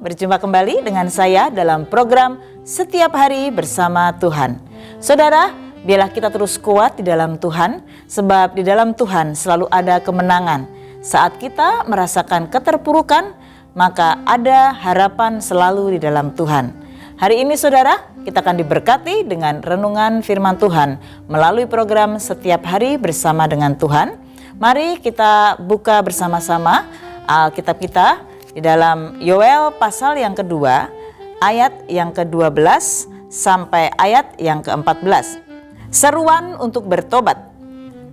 berjumpa kembali dengan saya dalam program Setiap Hari Bersama Tuhan. Saudara, biarlah kita terus kuat di dalam Tuhan, sebab di dalam Tuhan selalu ada kemenangan. Saat kita merasakan keterpurukan, maka ada harapan selalu di dalam Tuhan. Hari ini saudara, kita akan diberkati dengan renungan firman Tuhan melalui program Setiap Hari Bersama dengan Tuhan. Mari kita buka bersama-sama Alkitab kita di dalam Yoel pasal yang kedua, ayat yang ke-12 sampai ayat yang ke-14. Seruan untuk bertobat.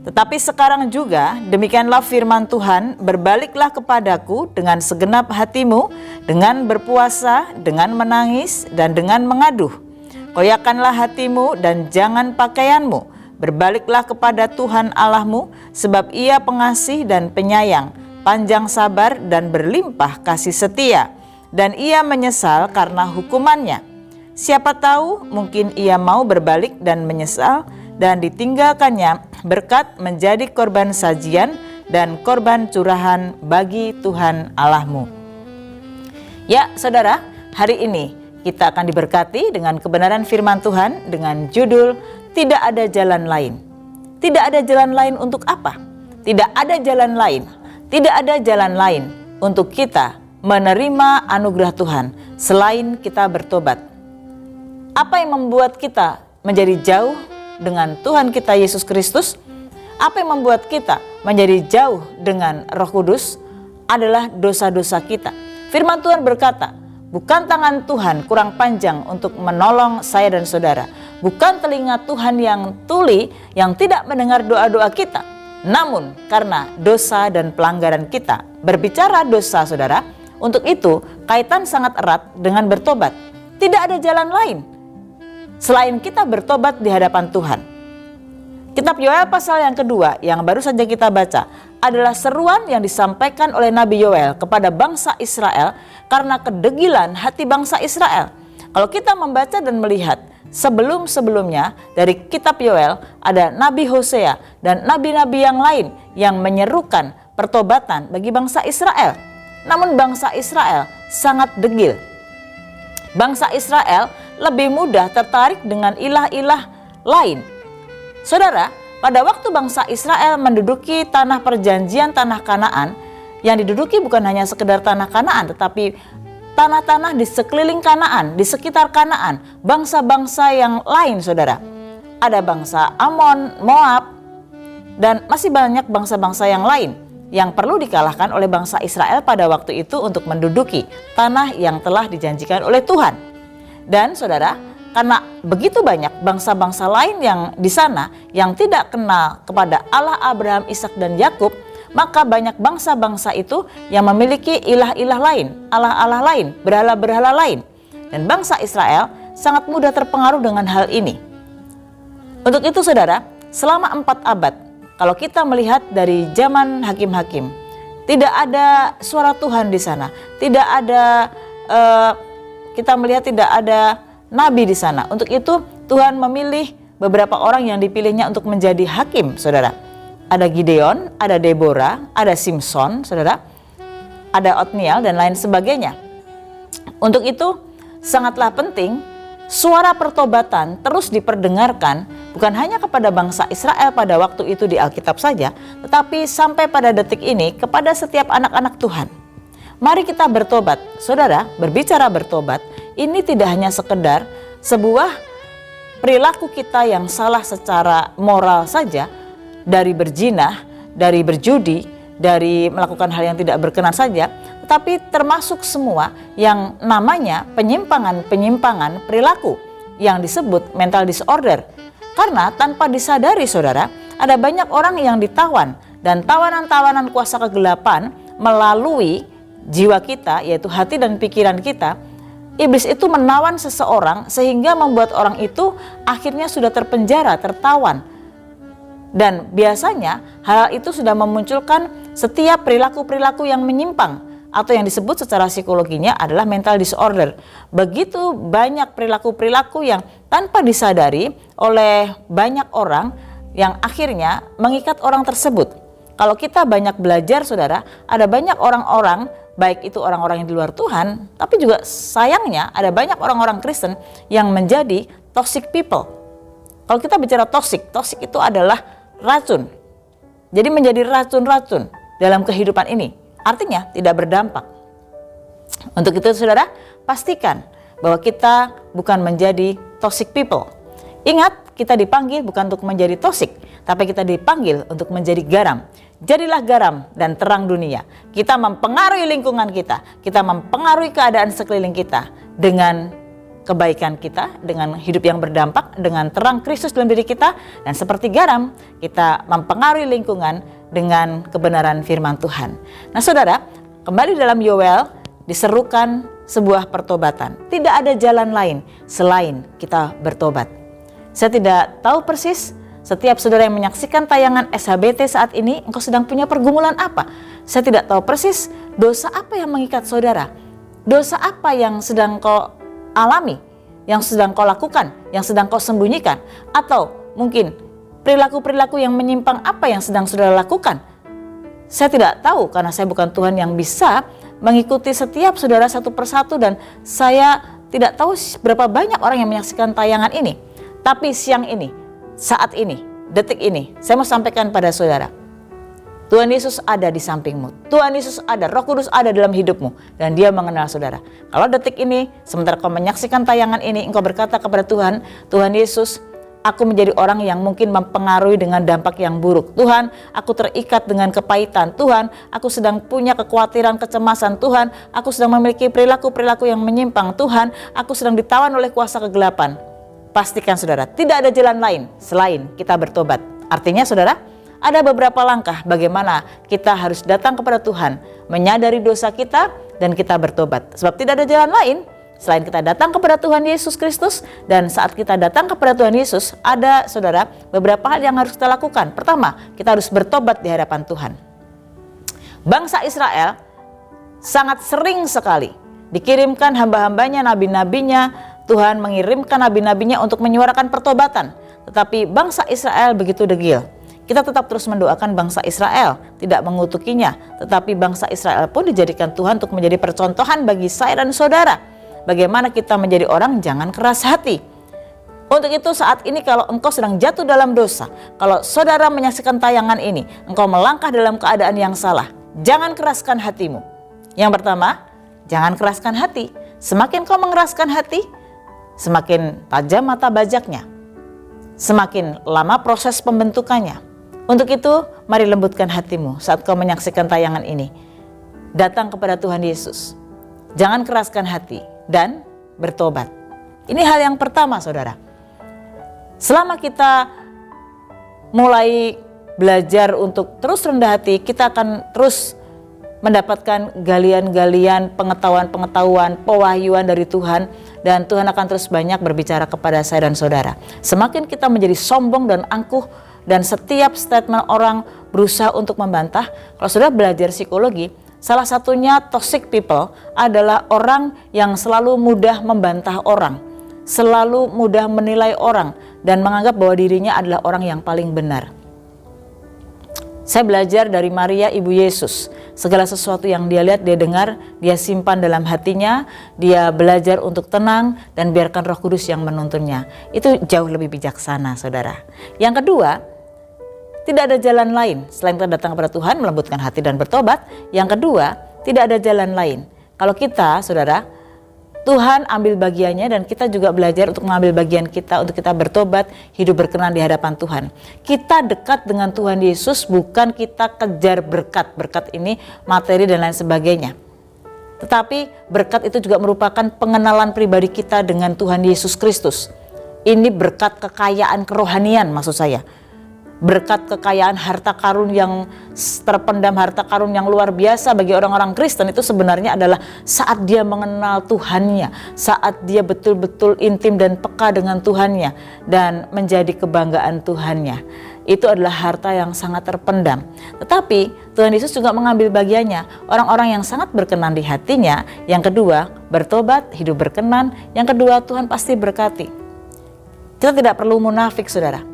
Tetapi sekarang juga demikianlah firman Tuhan, berbaliklah kepadaku dengan segenap hatimu, dengan berpuasa, dengan menangis, dan dengan mengaduh. Koyakanlah hatimu dan jangan pakaianmu. Berbaliklah kepada Tuhan Allahmu, sebab Ia pengasih dan penyayang, panjang sabar dan berlimpah kasih setia, dan Ia menyesal karena hukumannya. Siapa tahu mungkin Ia mau berbalik dan menyesal, dan ditinggalkannya berkat menjadi korban sajian dan korban curahan bagi Tuhan Allahmu. Ya saudara, hari ini kita akan diberkati dengan kebenaran firman Tuhan dengan judul Tidak Ada Jalan Lain. Tidak ada jalan lain untuk apa? Tidak ada jalan lain. Tidak ada jalan lain untuk kita menerima anugerah Tuhan selain kita bertobat. Apa yang membuat kita menjadi jauh dengan Tuhan kita Yesus Kristus? Apa yang membuat kita menjadi jauh dengan Roh Kudus adalah dosa-dosa kita. Firman Tuhan berkata, bukan tangan Tuhan kurang panjang untuk menolong saya dan saudara. Bukan telinga Tuhan yang tuli yang tidak mendengar doa-doa kita. Namun karena dosa dan pelanggaran kita. Berbicara dosa saudara, untuk itu kaitan sangat erat dengan bertobat. Tidak ada jalan lain selain kita bertobat di hadapan Tuhan. Kitab Yoel pasal yang kedua yang baru saja kita baca adalah seruan yang disampaikan oleh Nabi Yoel kepada bangsa Israel karena kedegilan hati bangsa Israel. Kalau kita membaca dan melihat sebelum-sebelumnya dari kitab Yoel, ada Nabi Hosea dan nabi-nabi yang lain yang menyerukan pertobatan bagi bangsa Israel. Namun bangsa Israel sangat degil. Bangsa Israel lebih mudah tertarik dengan ilah-ilah lain. Saudara, pada waktu bangsa Israel menduduki tanah perjanjian, tanah Kanaan, yang diduduki bukan hanya sekedar tanah Kanaan, tetapi tanah-tanah di sekeliling Kanaan, di sekitar Kanaan, bangsa-bangsa yang lain saudara. Ada bangsa Amon, Moab, dan masih banyak bangsa-bangsa yang lain yang perlu dikalahkan oleh bangsa Israel pada waktu itu untuk menduduki tanah yang telah dijanjikan oleh Tuhan. Dan saudara, karena begitu banyak bangsa-bangsa lain yang di sana yang tidak kenal kepada Allah Abraham, Ishak dan Yakub, maka banyak bangsa-bangsa itu yang memiliki ilah-ilah lain, Allah-Allah lain, berhala-berhala lain. Dan bangsa Israel sangat mudah terpengaruh dengan hal ini. Untuk itu saudara, selama 4 abad, kalau kita melihat dari zaman hakim-hakim, tidak ada suara Tuhan di sana, tidak ada kita melihat tidak ada nabi di sana. Untuk itu Tuhan memilih beberapa orang yang dipilihnya untuk menjadi hakim, saudara. Ada Gideon, ada Deborah, ada Simpson, saudara, ada Otniel dan lain sebagainya. Untuk itu sangatlah penting suara pertobatan terus diperdengarkan, bukan hanya kepada bangsa Israel pada waktu itu di Alkitab saja, tetapi sampai pada detik ini kepada setiap anak-anak Tuhan. Mari kita bertobat. Saudara, berbicara bertobat, ini tidak hanya sekedar sebuah perilaku kita yang salah secara moral saja, dari berzinah, dari berjudi, dari melakukan hal yang tidak berkenan saja, tetapi termasuk semua yang namanya penyimpangan perilaku yang disebut mental disorder. Karena tanpa disadari saudara, ada banyak orang yang ditawan dan tawanan-tawanan kuasa kegelapan melalui jiwa kita, yaitu hati dan pikiran kita. Iblis itu menawan seseorang sehingga membuat orang itu akhirnya sudah terpenjara, tertawan. Dan biasanya hal itu sudah memunculkan setiap perilaku-perilaku yang menyimpang atau yang disebut secara psikologinya adalah mental disorder. Begitu banyak perilaku-perilaku yang tanpa disadari oleh banyak orang yang akhirnya mengikat orang tersebut. Kalau kita banyak belajar saudara, ada banyak orang-orang baik itu orang-orang yang di luar Tuhan, tapi juga sayangnya ada banyak orang-orang Kristen yang menjadi toxic people. Kalau kita bicara toxic itu adalah racun. Jadi menjadi racun-racun dalam kehidupan ini, artinya tidak berdampak. Untuk itu saudara, pastikan bahwa kita bukan menjadi toxic people. Ingat, kita dipanggil bukan untuk menjadi toxic, tapi kita dipanggil untuk menjadi garam. Jadilah garam dan terang dunia. Kita mempengaruhi lingkungan kita mempengaruhi keadaan sekeliling kita dengan kebaikan kita, dengan hidup yang berdampak, dengan terang Kristus dalam diri kita, dan seperti garam, kita mempengaruhi lingkungan dengan kebenaran firman Tuhan. Nah saudara, kembali dalam Yoel, diserukan sebuah pertobatan. Tidak ada jalan lain selain kita bertobat. Saya tidak tahu persis setiap saudara yang menyaksikan tayangan SHBT saat ini, engkau sedang punya pergumulan apa? Saya tidak tahu persis dosa apa yang mengikat saudara. Dosa apa yang sedang kau alami, yang sedang kau lakukan, yang sedang kau sembunyikan. Atau mungkin perilaku-perilaku yang menyimpang apa yang sedang saudara lakukan. Saya tidak tahu karena saya bukan Tuhan yang bisa mengikuti setiap saudara satu persatu, dan saya tidak tahu berapa banyak orang yang menyaksikan tayangan ini. Tapi siang ini, saat ini, detik ini, saya mau sampaikan pada saudara, Tuhan Yesus ada di sampingmu. Tuhan Yesus ada, Roh Kudus ada dalam hidupmu, dan Dia mengenal saudara. Kalau detik ini, sementara kau menyaksikan tayangan ini, engkau berkata kepada Tuhan, Tuhan Yesus, aku menjadi orang yang mungkin mempengaruhi dengan dampak yang buruk. Tuhan, aku terikat dengan kepahitan. Tuhan, aku sedang punya kekhawatiran, kecemasan. Tuhan, aku sedang memiliki perilaku-perilaku yang menyimpang. Tuhan, aku sedang ditawan oleh kuasa kegelapan. Pastikan saudara, tidak ada jalan lain selain kita bertobat. Artinya saudara, ada beberapa langkah bagaimana kita harus datang kepada Tuhan, menyadari dosa kita dan kita bertobat. Sebab tidak ada jalan lain selain kita datang kepada Tuhan Yesus Kristus. Dan saat kita datang kepada Tuhan Yesus, ada saudara beberapa hal yang harus kita lakukan. Pertama, kita harus bertobat di hadapan Tuhan. Bangsa Israel sangat sering sekali dikirimkan hamba-hambanya, nabi-nabinya. Tuhan mengirimkan nabi-nabinya untuk menyuarakan pertobatan. Tetapi bangsa Israel begitu degil. Kita tetap terus mendoakan bangsa Israel, tidak mengutukinya. Tetapi bangsa Israel pun dijadikan Tuhan untuk menjadi percontohan bagi saya dan saudara. Bagaimana kita menjadi orang jangan keras hati. Untuk itu saat ini kalau engkau sedang jatuh dalam dosa, kalau saudara menyaksikan tayangan ini, engkau melangkah dalam keadaan yang salah, jangan keraskan hatimu. Yang pertama, jangan keraskan hati. Semakin kau mengeraskan hati, semakin tajam mata bajaknya, semakin lama proses pembentukannya. Untuk itu, mari lembutkan hatimu saat kau menyaksikan tayangan ini. Datang kepada Tuhan Yesus. Jangan keraskan hati dan bertobat. Ini hal yang pertama saudara. Selama kita mulai belajar untuk terus rendah hati, kita akan terus mendapatkan galian-galian, pengetahuan-pengetahuan, pewahyuan dari Tuhan, dan Tuhan akan terus banyak berbicara kepada saya dan saudara. Semakin kita menjadi sombong dan angkuh, dan setiap statement orang berusaha untuk membantah. Kalau saudara belajar psikologi, salah satunya toxic people adalah orang yang selalu mudah membantah orang, selalu mudah menilai orang, dan menganggap bahwa dirinya adalah orang yang paling benar. Saya belajar dari Maria, Ibu Yesus. Segala sesuatu yang dia lihat, dia dengar, dia simpan dalam hatinya. Dia belajar untuk tenang dan biarkan Roh Kudus yang menuntunnya. Itu jauh lebih bijaksana, saudara. Yang kedua, tidak ada jalan lain selain kita datang kepada Tuhan, melembutkan hati dan bertobat. Yang kedua, tidak ada jalan lain. Kalau kita, saudara, Tuhan ambil bagiannya dan kita juga belajar untuk mengambil bagian kita untuk kita bertobat, hidup berkenan di hadapan Tuhan. Kita dekat dengan Tuhan Yesus bukan kita kejar berkat. Berkat ini materi dan lain sebagainya. Tetapi berkat itu juga merupakan pengenalan pribadi kita dengan Tuhan Yesus Kristus. Ini berkat kekayaan kerohanian maksud saya. Berkat kekayaan harta karun yang terpendam, harta karun yang luar biasa bagi orang-orang Kristen itu sebenarnya adalah saat dia mengenal Tuhannya, saat dia betul-betul intim dan peka dengan Tuhannya dan menjadi kebanggaan Tuhannya. Itu adalah harta yang sangat terpendam. Tetapi Tuhan Yesus juga mengambil bagiannya, orang-orang yang sangat berkenan di hatinya. Yang kedua, bertobat, hidup berkenan. Yang kedua, Tuhan pasti berkati. Kita tidak perlu munafik, saudara.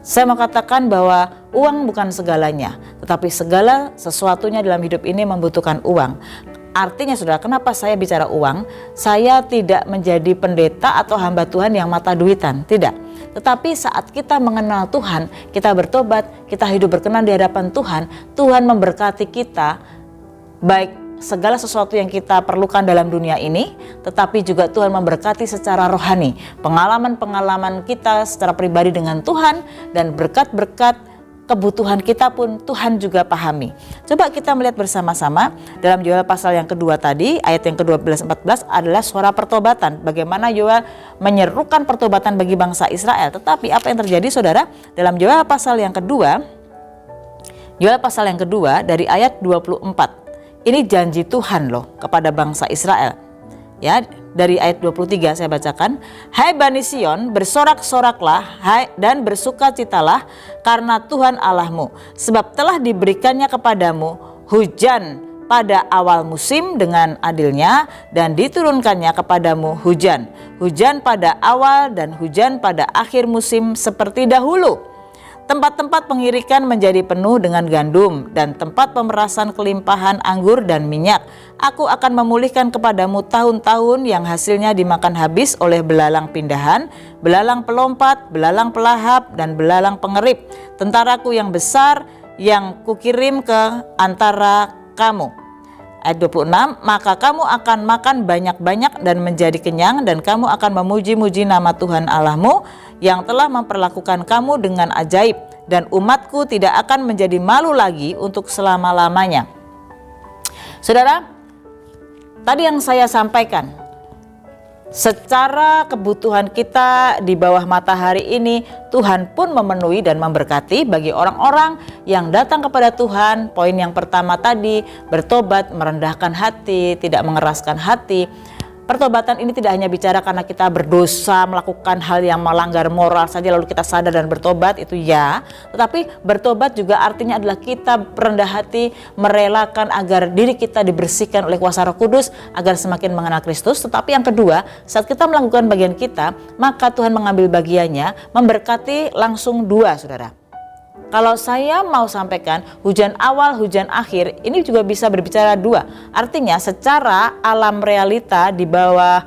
Saya mau katakan bahwa uang bukan segalanya, tetapi segala sesuatunya dalam hidup ini membutuhkan uang. Artinya saudara, kenapa saya bicara uang? Saya tidak menjadi pendeta atau hamba Tuhan yang mata duitan, tidak. Tetapi saat kita mengenal Tuhan, kita bertobat, kita hidup berkenan di hadapan Tuhan, Tuhan memberkati kita, baik segala sesuatu yang kita perlukan dalam dunia ini, tetapi juga Tuhan memberkati secara rohani. Pengalaman-pengalaman kita secara pribadi dengan Tuhan dan berkat-berkat kebutuhan kita pun Tuhan juga pahami. Coba kita melihat bersama-sama dalam Yoel pasal yang kedua tadi, ayat yang ke-12-14 adalah suara pertobatan. Bagaimana Yoel menyerukan pertobatan bagi bangsa Israel. Tetapi apa yang terjadi saudara? Dalam Yoel pasal yang kedua dari ayat 24. Ini janji Tuhan loh kepada bangsa Israel. Ya, dari ayat 23 saya bacakan. Hai Bani Sion, bersorak-soraklah dan bersukacitalah karena Tuhan Allahmu, sebab telah diberikannya kepadamu hujan pada awal musim dengan adilnya, dan diturunkannya kepadamu hujan pada awal dan hujan pada akhir musim seperti dahulu. Tempat-tempat pengirikan menjadi penuh dengan gandum, dan tempat pemerasan kelimpahan anggur dan minyak. Aku akan memulihkan kepadamu tahun-tahun yang hasilnya dimakan habis oleh belalang pindahan, belalang pelompat, belalang pelahap, dan belalang pengerip, tentaraku yang besar yang kukirim ke antara kamu. Ayat 26, maka kamu akan makan banyak-banyak dan menjadi kenyang, dan kamu akan memuji-muji nama Tuhan Allahmu yang telah memperlakukan kamu dengan ajaib, dan umatku tidak akan menjadi malu lagi untuk selama-lamanya. Saudara, tadi yang saya sampaikan, secara kebutuhan kita di bawah matahari ini, Tuhan pun memenuhi dan memberkati bagi orang-orang yang datang kepada Tuhan. Poin yang pertama tadi, bertobat, merendahkan hati, tidak mengeraskan hati. Pertobatan ini tidak hanya bicara karena kita berdosa, melakukan hal yang melanggar moral saja lalu kita sadar dan bertobat, itu ya. Tetapi bertobat juga artinya adalah kita rendah hati, merelakan agar diri kita dibersihkan oleh kuasa Roh Kudus agar semakin mengenal Kristus. Tetapi yang kedua, saat kita melakukan bagian kita, maka Tuhan mengambil bagiannya, memberkati langsung dua, saudara. Kalau saya mau sampaikan hujan awal, hujan akhir, ini juga bisa berbicara dua. Artinya secara alam realita di bawah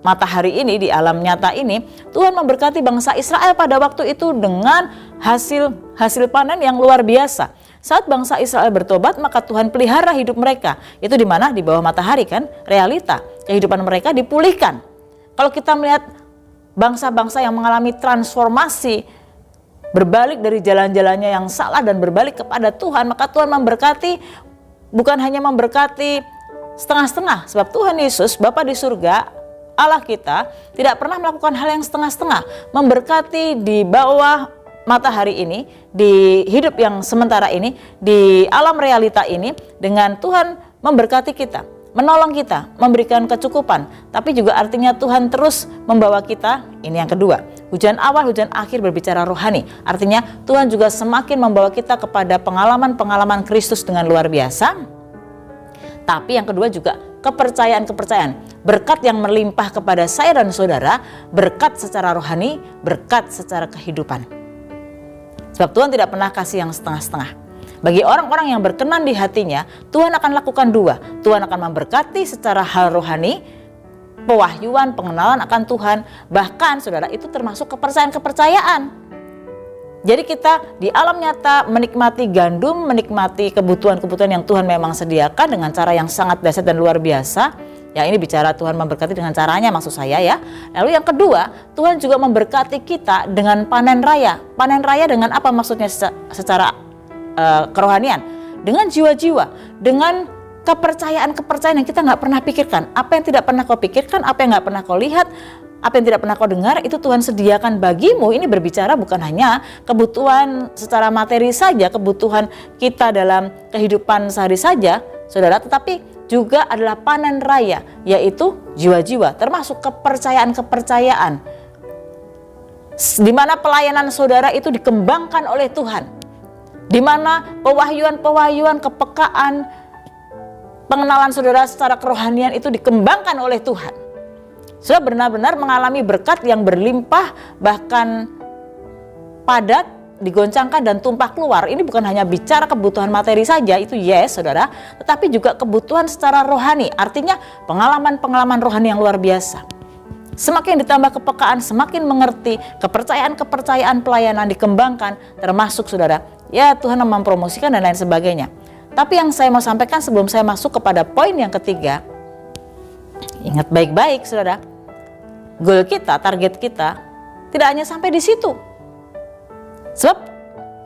matahari ini, di alam nyata ini, Tuhan memberkati bangsa Israel pada waktu itu dengan hasil panen yang luar biasa. Saat bangsa Israel bertobat, maka Tuhan pelihara hidup mereka. Itu di mana? Di bawah matahari kan, realita. Kehidupan mereka dipulihkan. Kalau kita melihat bangsa-bangsa yang mengalami transformasi, berbalik dari jalan-jalannya yang salah dan berbalik kepada Tuhan, maka Tuhan memberkati, bukan hanya memberkati setengah-setengah, sebab Tuhan Yesus, Bapa di surga, Allah kita, tidak pernah melakukan hal yang setengah-setengah. Memberkati di bawah matahari ini, di hidup yang sementara ini, di alam realita ini, dengan Tuhan memberkati kita, menolong kita, memberikan kecukupan. Tapi juga artinya Tuhan terus membawa kita, ini yang kedua. Hujan awal, hujan akhir berbicara rohani. Artinya Tuhan juga semakin membawa kita kepada pengalaman-pengalaman Kristus dengan luar biasa. Tapi yang kedua juga kepercayaan-kepercayaan. Berkat yang melimpah kepada saya dan saudara, berkat secara rohani, berkat secara kehidupan. Sebab Tuhan tidak pernah kasih yang setengah-setengah. Bagi orang-orang yang berkenan di hatinya, Tuhan akan lakukan dua. Tuhan akan memberkati secara hal rohani, pewahyuan, pengenalan akan Tuhan. Bahkan saudara, itu termasuk kepercayaan-kepercayaan. Jadi kita di alam nyata menikmati gandum, menikmati kebutuhan-kebutuhan yang Tuhan memang sediakan dengan cara yang sangat dahsyat dan luar biasa. Ya, ini bicara Tuhan memberkati dengan caranya, maksud saya ya. Lalu yang kedua, Tuhan juga memberkati kita dengan panen raya. Panen raya dengan apa maksudnya secara kerohanian? Dengan jiwa-jiwa, dengan kepercayaan-kepercayaan yang kita nggak pernah pikirkan. Apa yang tidak pernah kau pikirkan, apa yang nggak pernah kau lihat, apa yang tidak pernah kau dengar, itu Tuhan sediakan bagimu. Ini berbicara bukan hanya kebutuhan secara materi saja, kebutuhan kita dalam kehidupan sehari saja, saudara, tetapi juga adalah panen raya, yaitu jiwa-jiwa, termasuk kepercayaan-kepercayaan. Di mana pelayanan saudara itu dikembangkan oleh Tuhan. Di mana pewahyuan-pewahyuan, kepekaan, pengenalan saudara secara kerohanian itu dikembangkan oleh Tuhan. Saudara benar-benar mengalami berkat yang berlimpah, bahkan padat, digoncangkan dan tumpah keluar. Ini bukan hanya bicara kebutuhan materi saja, itu yes saudara, tetapi juga kebutuhan secara rohani, artinya pengalaman-pengalaman rohani yang luar biasa. Semakin ditambah kepekaan, semakin mengerti, kepercayaan-kepercayaan pelayanan dikembangkan, termasuk saudara, ya Tuhan mempromosikan dan lain sebagainya. Tapi yang saya mau sampaikan sebelum saya masuk kepada poin yang ketiga, ingat baik-baik saudara, goal kita, target kita tidak hanya sampai di situ. Sebab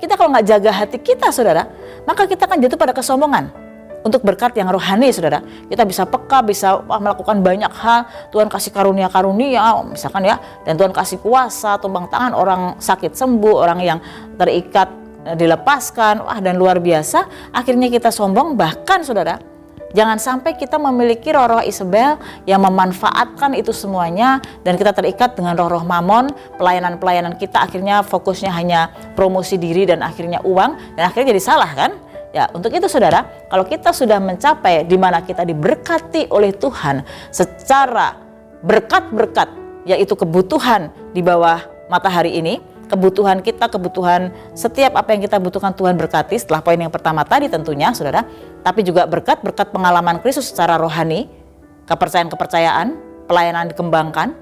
kita kalau nggak jaga hati kita saudara, maka kita akan jatuh pada kesombongan. Untuk berkat yang rohani saudara, kita bisa peka, bisa melakukan banyak hal. Tuhan kasih karunia-karunia misalkan ya, dan Tuhan kasih kuasa, tumpang tangan, orang sakit sembuh, orang yang terikat dilepaskan, dan luar biasa. Akhirnya kita sombong, bahkan saudara, jangan sampai kita memiliki roh-roh Isabel yang memanfaatkan itu semuanya dan kita terikat dengan roh-roh mamon. Pelayanan-pelayanan kita akhirnya fokusnya hanya promosi diri dan akhirnya uang, dan akhirnya jadi salah kan? Ya, untuk itu saudara, kalau kita sudah mencapai di mana kita diberkati oleh Tuhan secara berkat-berkat, yaitu kebutuhan di bawah matahari ini, kebutuhan kita, kebutuhan setiap apa yang kita butuhkan Tuhan berkati setelah poin yang pertama tadi tentunya saudara, tapi juga berkat-berkat pengalaman Kristus secara rohani, kepercayaan-kepercayaan, pelayanan dikembangkan,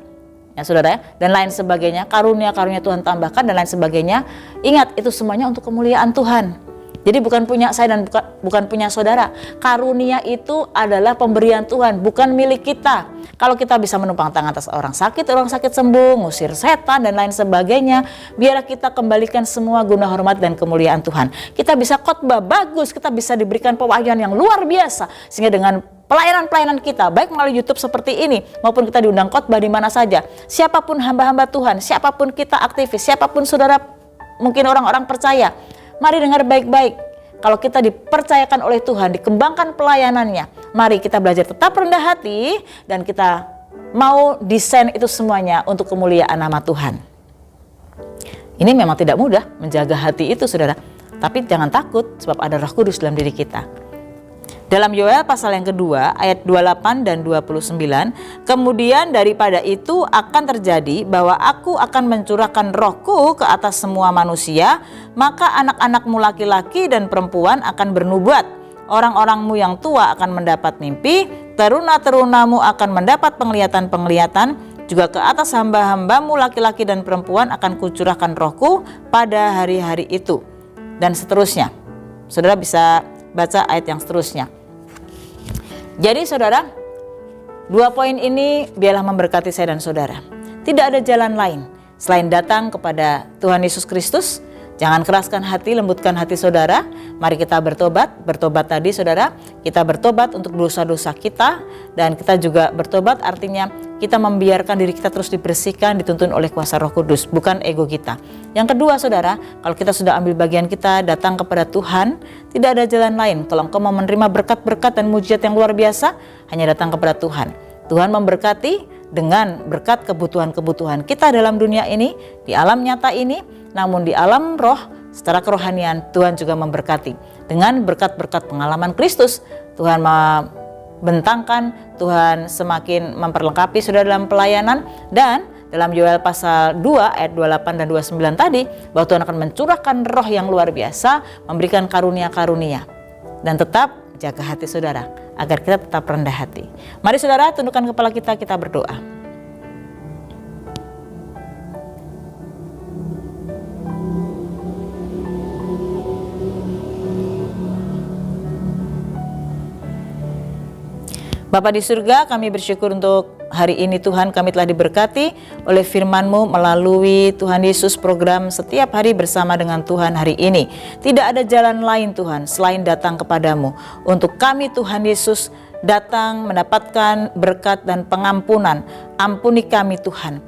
ya saudara, dan lain sebagainya, karunia-karunia Tuhan tambahkan dan lain sebagainya. Ingat, itu semuanya untuk kemuliaan Tuhan. Jadi bukan punya saya dan bukan punya saudara. Karunia itu adalah pemberian Tuhan, bukan milik kita. Kalau kita bisa menumpang tangan atas orang sakit sembuh, ngusir setan dan lain sebagainya, biar kita kembalikan semua guna hormat dan kemuliaan Tuhan. Kita bisa khotbah bagus, kita bisa diberikan pewahyuan yang luar biasa, sehingga dengan pelayanan-pelayanan kita, baik melalui YouTube seperti ini, maupun kita diundang khotbah di mana saja, siapapun hamba-hamba Tuhan, siapapun kita aktivis, siapapun saudara, mungkin orang-orang percaya, mari dengar baik-baik. Kalau kita dipercayakan oleh Tuhan, dikembangkan pelayanannya, mari kita belajar tetap rendah hati dan kita mau desain itu semuanya untuk kemuliaan nama Tuhan. Ini memang tidak mudah menjaga hati itu saudara, tapi jangan takut sebab ada Roh Kudus dalam diri kita. Dalam Yoel pasal yang kedua ayat 28 dan 29, kemudian daripada itu akan terjadi bahwa aku akan mencurahkan rohku ke atas semua manusia, maka anak-anakmu laki-laki dan perempuan akan bernubuat, orang-orangmu yang tua akan mendapat mimpi, teruna-terunamu akan mendapat penglihatan-penglihatan, juga ke atas hamba-hambamu laki-laki dan perempuan akan kucurahkan rohku pada hari-hari itu. Dan seterusnya. Saudara bisa baca ayat yang seterusnya. Jadi saudara, dua poin ini biarlah memberkati saya dan saudara. Tidak ada jalan lain selain datang kepada Tuhan Yesus Kristus. Jangan keraskan hati, lembutkan hati saudara. Mari kita bertobat. Bertobat tadi saudara, kita bertobat untuk dosa-dosa kita. Dan kita juga bertobat artinya kita membiarkan diri kita terus dibersihkan, dituntun oleh kuasa Roh Kudus, bukan ego kita. Yang kedua saudara, kalau kita sudah ambil bagian kita, datang kepada Tuhan, tidak ada jalan lain. Kalau engkau mau menerima berkat-berkat dan mujizat yang luar biasa, hanya datang kepada Tuhan. Tuhan memberkati dengan berkat kebutuhan-kebutuhan kita dalam dunia ini, di alam nyata ini, namun di alam roh, secara kerohanian Tuhan juga memberkati. Dengan berkat-berkat pengalaman Kristus, Tuhan membentangkan, Tuhan semakin memperlengkapi saudara dalam pelayanan. Dan dalam Yoel pasal 2 ayat 28 dan 29 tadi, bahwa Tuhan akan mencurahkan roh yang luar biasa, memberikan karunia-karunia. Dan tetap jaga hati saudara, agar kita tetap rendah hati. Mari saudara, tundukkan kepala kita, kita berdoa. Bapa di surga, kami bersyukur untuk hari ini Tuhan, kami telah diberkati oleh firman-Mu melalui Tuhan Yesus program setiap hari bersama dengan Tuhan hari ini. Tidak ada jalan lain Tuhan selain datang kepadamu. Untuk kami Tuhan Yesus datang mendapatkan berkat dan pengampunan. Ampuni kami Tuhan.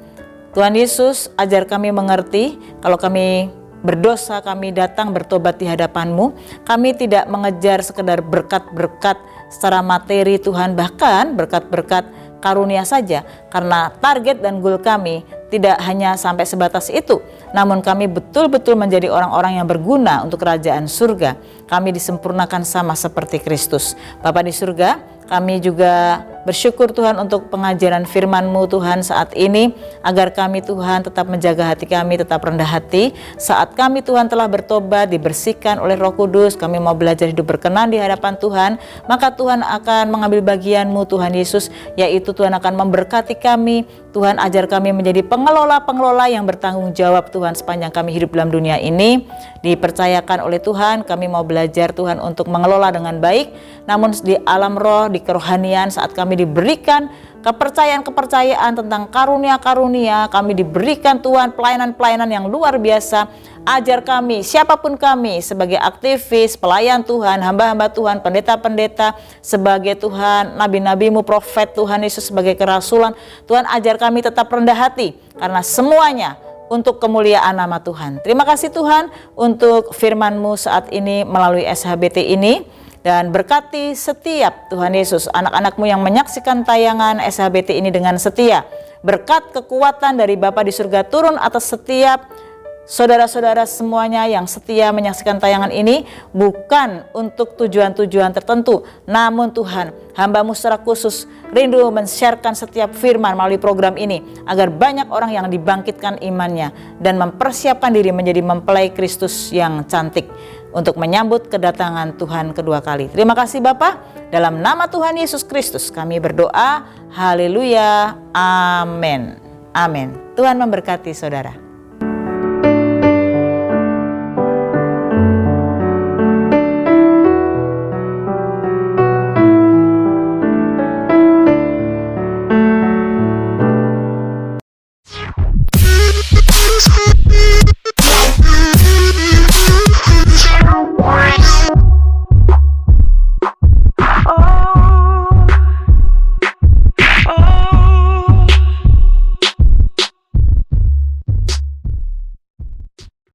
Tuhan Yesus, ajar kami mengerti kalau kami berdosa, kami datang bertobat di hadapan-Mu. Kami tidak mengejar sekedar berkat-berkat secara materi Tuhan, bahkan berkat-berkat karunia saja, karena target dan goal kami tidak hanya sampai sebatas itu, namun kami betul-betul menjadi orang-orang yang berguna untuk kerajaan surga. Kami disempurnakan sama seperti Kristus. Bapa di surga, kami juga bersyukur Tuhan untuk pengajaran firman-Mu Tuhan saat ini, agar kami Tuhan tetap menjaga hati kami, tetap rendah hati. Saat kami Tuhan telah bertobat, dibersihkan oleh Roh Kudus, kami mau belajar hidup berkenan di hadapan Tuhan, maka Tuhan akan mengambil bagian-Mu Tuhan Yesus, yaitu Tuhan akan memberkati kami. Tuhan ajar kami menjadi pengelola-pengelola yang bertanggung jawab Tuhan sepanjang kami hidup dalam dunia ini. Dipercayakan oleh Tuhan, kami mau belajar Tuhan untuk mengelola dengan baik, namun di alam roh, di kerohanian, saat kami diberikan kepercayaan-kepercayaan tentang karunia-karunia, kami diberikan Tuhan pelayanan-pelayanan yang luar biasa. Ajar kami, siapapun kami, sebagai aktivis, pelayan Tuhan, hamba-hamba Tuhan, pendeta-pendeta, sebagai Tuhan, nabi-nabi-Mu, profet Tuhan Yesus, sebagai kerasulan, Tuhan ajar kami tetap rendah hati, karena semuanya untuk kemuliaan nama Tuhan. Terima kasih Tuhan untuk firman-Mu saat ini melalui SHBT ini, dan berkati setiap Tuhan Yesus anak-anak-Mu yang menyaksikan tayangan SHBT ini dengan setia. Berkat kekuatan dari Bapa di surga turun atas setiap saudara-saudara semuanya yang setia menyaksikan tayangan ini, bukan untuk tujuan-tujuan tertentu, namun Tuhan, hamba-Mu secara khusus rindu men-sharekan setiap firman melalui program ini, agar banyak orang yang dibangkitkan imannya dan mempersiapkan diri menjadi mempelai Kristus yang cantik untuk menyambut kedatangan Tuhan kedua kali. Terima kasih Bapa, dalam nama Tuhan Yesus Kristus kami berdoa. Haleluya, amin. Amin. Tuhan memberkati saudara.